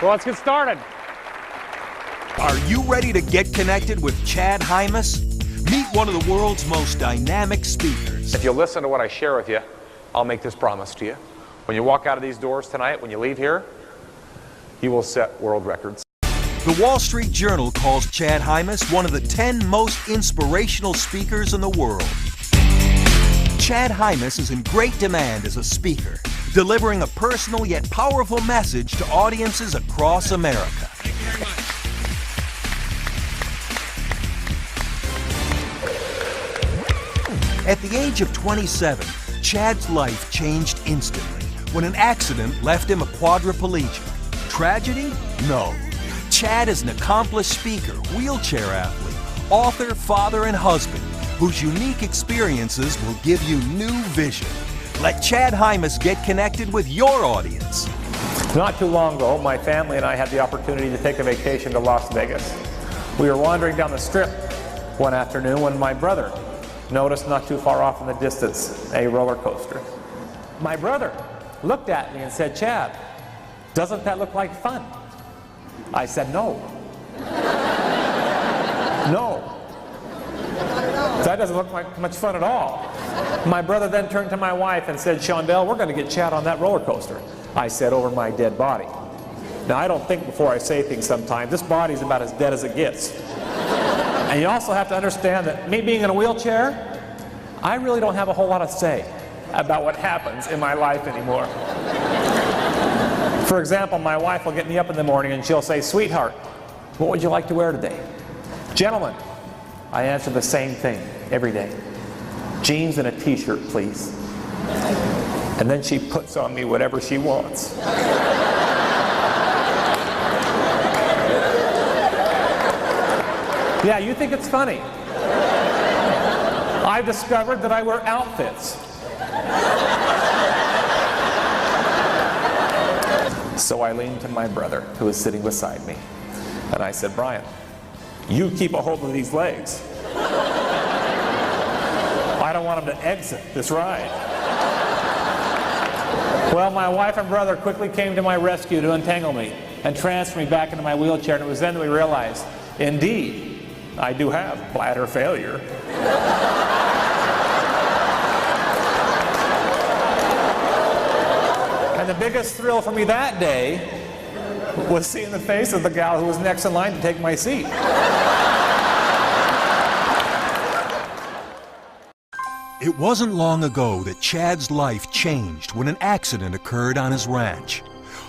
Well, let's get started. Are you ready to get connected with Chad Hymas? Meet one of the world's most dynamic speakers. If you'll listen to what I share with you, I'll make this promise to you. When you walk out of these doors tonight, when you leave here, you will set world records. The Wall Street Journal calls Chad Hymas one of the 10 most inspirational speakers in the world. Chad Hymas is in great demand as a speaker, delivering a personal yet powerful message to audiences across America. At the age of 27, Chad's life changed instantly when an accident left him a quadriplegic. Tragedy? No. Chad is an accomplished speaker, wheelchair athlete, author, father, and husband whose unique experiences will give you new vision. Let Chad Hymas get connected with your audience. Not too long ago, my family and I had the opportunity to take a vacation to Las Vegas. We were wandering down the strip one afternoon when my brother noticed not too far off in the distance a roller coaster. My brother looked at me and said, "Chad, doesn't that look like fun?" I said, "No." "No. That doesn't look like much fun at all." My brother then turned to my wife and said, "Shondell, we're going to get Chad on that roller coaster." I said, "Over my dead body." Now, I don't think before I say things sometimes. This body's about as dead as it gets. And you also have to understand that me being in a wheelchair, I really don't have a whole lot to say about what happens in my life anymore. For example, my wife will get me up in the morning and she'll say, "Sweetheart, what would you like to wear today?" "Gentlemen," I answer the same thing every day. "Jeans and a t-shirt, please." And then she puts on me whatever she wants. Yeah, you think it's funny. I've discovered that I wear outfits. So I leaned to my brother, who was sitting beside me, and I said, "Brian, you keep a hold of these legs. I don't want them to exit this ride." Well, my wife and brother quickly came to my rescue to untangle me and transfer me back into my wheelchair, and it was then that we realized, indeed, I do have bladder failure. And the biggest thrill for me that day was seeing the face of the gal who was next in line to take my seat. It wasn't long ago that Chad's life changed when an accident occurred on his ranch.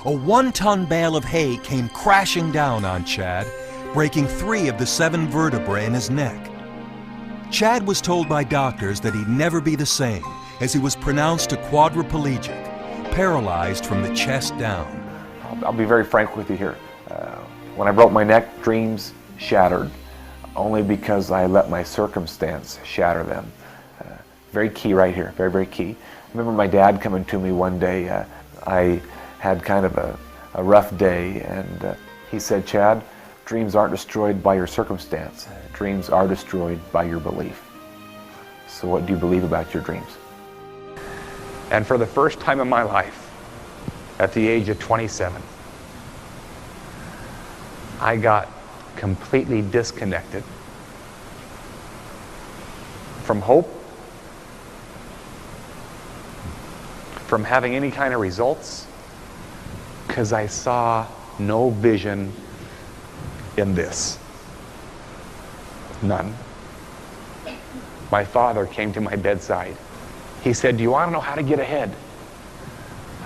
A 1-ton bale of hay came crashing down on Chad, breaking 3 of the 7 vertebrae in his neck. Chad was told by doctors that he'd never be the same, as he was pronounced a quadriplegic, paralyzed from the chest down. I'll be very frank with you here. When I broke my neck, dreams shattered, only because I let my circumstance shatter them. Very key right here, very, very key. I remember my dad coming to me one day. I had kind of a rough day, and he said, "Chad, dreams aren't destroyed by your circumstance. Dreams are destroyed by your belief. So what do you believe about your dreams?" And for the first time in my life, at the age of 27, I got completely disconnected from hope, from having any kind of results, because I saw no vision in this. None. My father came to my bedside. He said, "Do you want to know how to get ahead?"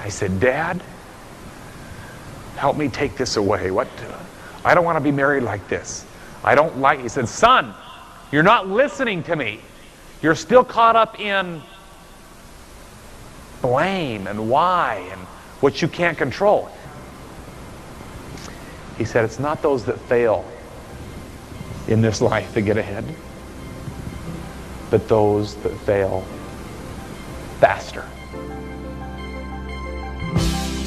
I said, "Dad, help me take this away. I don't want to be married like this. I don't like," he said, "Son, you're not listening to me. You're still caught up in blame and why and what you can't control." He said, "It's not those that fail in this life that get ahead, but those that fail faster."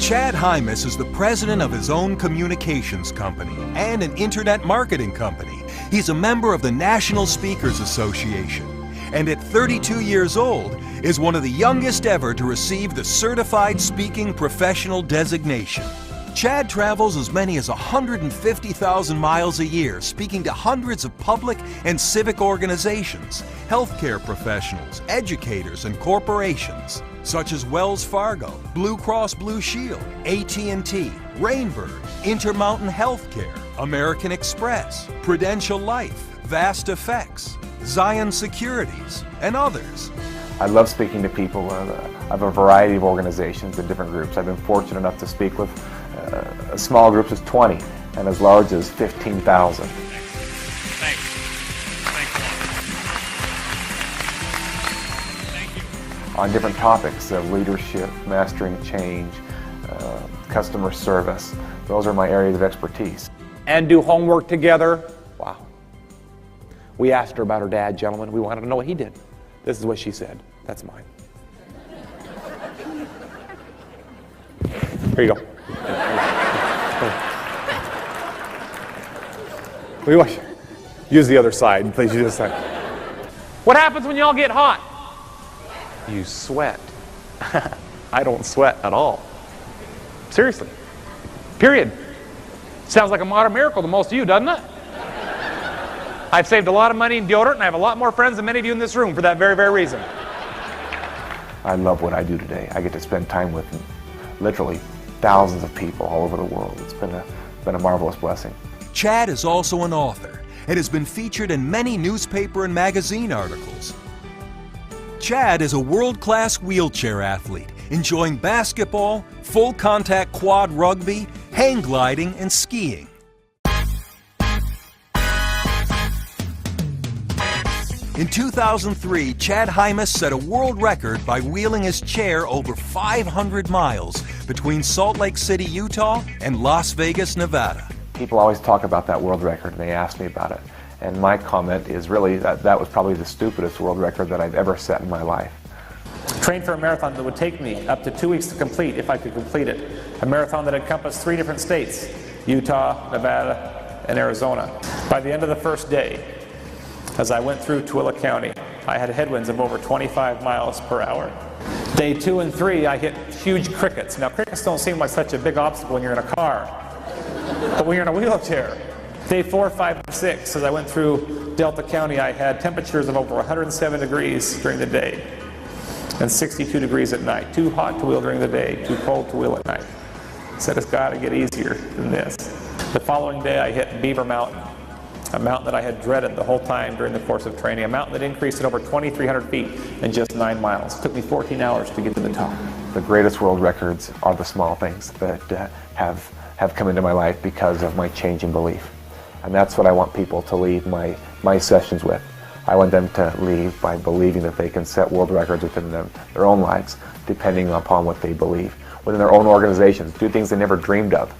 Chad Hymas is the president of his own communications company and an internet marketing company. He's a member of the National Speakers Association, and at 32 years old, is one of the youngest ever to receive the Certified Speaking Professional designation. Chad travels as many as 150,000 miles a year, speaking to hundreds of public and civic organizations, healthcare professionals, educators, and corporations, such as Wells Fargo, Blue Cross Blue Shield, AT&T, Rainbird, Intermountain Healthcare, American Express, Prudential Life, Vast Effects, Zion Securities, and others. I love speaking to people of a variety of organizations and different groups. I've been fortunate enough to speak with as small groups as 20 and as large as 15,000. Thanks. Thank you. On different topics of leadership, mastering change, customer service. Those are my areas of expertise. And do homework together. Wow. We asked her about her dad, gentlemen. We wanted to know what he did. This is what she said. That's mine. Here you go. We want you use the other side, please. Use this side. What happens when y'all get hot? You sweat. I don't sweat at all. Seriously. Period. Sounds like a modern miracle to most of you, doesn't it? I've saved a lot of money in deodorant, and I have a lot more friends than many of you in this room for that very, very reason. I love what I do today. I get to spend time with literally thousands of people all over the world. It's been a marvelous blessing. Chad is also an author and has been featured in many newspaper and magazine articles. Chad is a world-class wheelchair athlete, enjoying basketball, full-contact quad rugby, hang gliding, and skiing. In 2003, Chad Hymas set a world record by wheeling his chair over 500 miles between Salt Lake City, Utah and Las Vegas, Nevada. People always talk about that world record and they ask me about it. And my comment is really that was probably the stupidest world record that I've ever set in my life. Trained for a marathon that would take me up to 2 weeks to complete if I could complete it. A marathon that encompassed 3 different states, Utah, Nevada, and Arizona. By the end of the first day, as I went through Tooele County, I had headwinds of over 25 miles per hour. Day 2 and 3, I hit huge crickets. Now, crickets don't seem like such a big obstacle when you're in a car, but when you're in a wheelchair. Day 4, 5, and 6, as I went through Delta County, I had temperatures of over 107 degrees during the day and 62 degrees at night. Too hot to wheel during the day, too cold to wheel at night. I said, it's got to get easier than this. The following day, I hit Beaver Mountain, a mountain that I had dreaded the whole time during the course of training, a mountain that increased at over 2,300 feet in just 9 miles. It took me 14 hours to get to the top. The greatest world records are the small things that have come into my life because of my change in belief. And that's what I want people to leave my sessions with. I want them to leave by believing that they can set world records within their own lives, depending upon what they believe. Within their own organizations, do things they never dreamed of.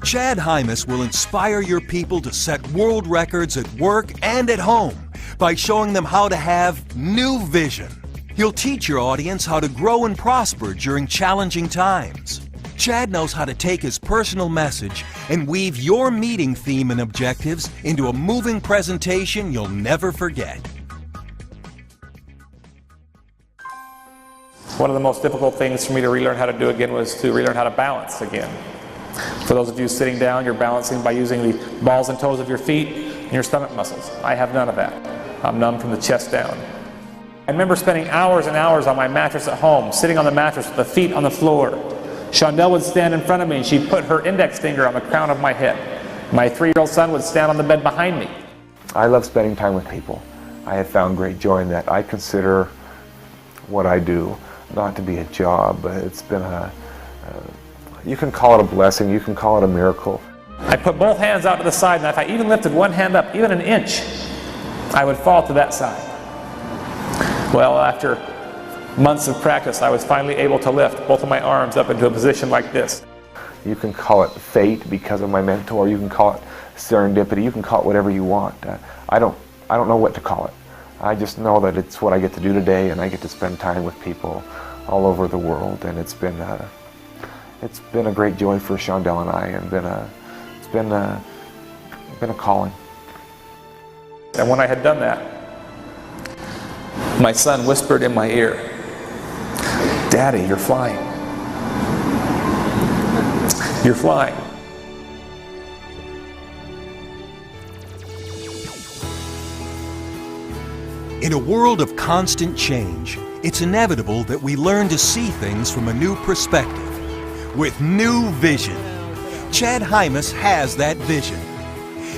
Chad Hymas will inspire your people to set world records at work and at home by showing them how to have new vision. He'll teach your audience how to grow and prosper during challenging times. Chad knows how to take his personal message and weave your meeting theme and objectives into a moving presentation you'll never forget. One of the most difficult things for me to relearn how to do again was to relearn how to balance again. For those of you sitting down, you're balancing by using the balls and toes of your feet and your stomach muscles. I have none of that. I'm numb from the chest down. I remember spending hours and hours on my mattress at home, sitting on the mattress with the feet on the floor. Shondell would stand in front of me and she'd put her index finger on the crown of my head. My 3-year-old son would stand on the bed behind me. I love spending time with people. I have found great joy in that. I consider what I do not to be a job, but it's been you can call it a blessing, you can call it a miracle. I put both hands out to the side, and if I even lifted one hand up, even an inch, I would fall to that side. Well, after months of practice, I was finally able to lift both of my arms up into a position like this. You can call it fate because of my mentor, you can call it serendipity, you can call it whatever you want. I don't know what to call it. I just know that it's what I get to do today, and I get to spend time with people all over the world, and it's been a great joy for Shondell and I, and it's been a calling. And when I had done that, my son whispered in my ear, "Daddy, you're flying." You're flying. In a world of constant change, it's inevitable that we learn to see things from a new perspective, with new vision. Chad Hymas has that vision.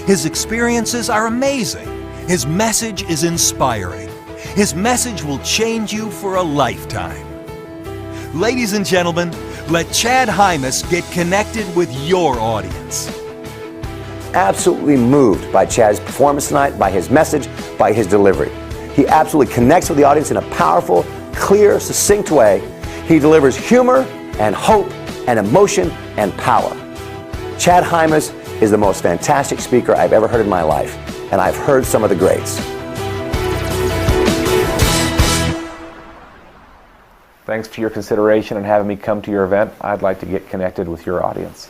His experiences are amazing. His message is inspiring. His message will change you for a lifetime. Ladies and gentlemen, let Chad Hymas get connected with your audience. Absolutely moved by Chad's performance tonight, by his message, by his delivery. He absolutely connects with the audience in a powerful, clear, succinct way. He delivers humor and hope and emotion and power. Chad Hymas is the most fantastic speaker I've ever heard in my life, and I've heard some of the greats. Thanks for your consideration and having me come to your event. I'd like to get connected with your audience.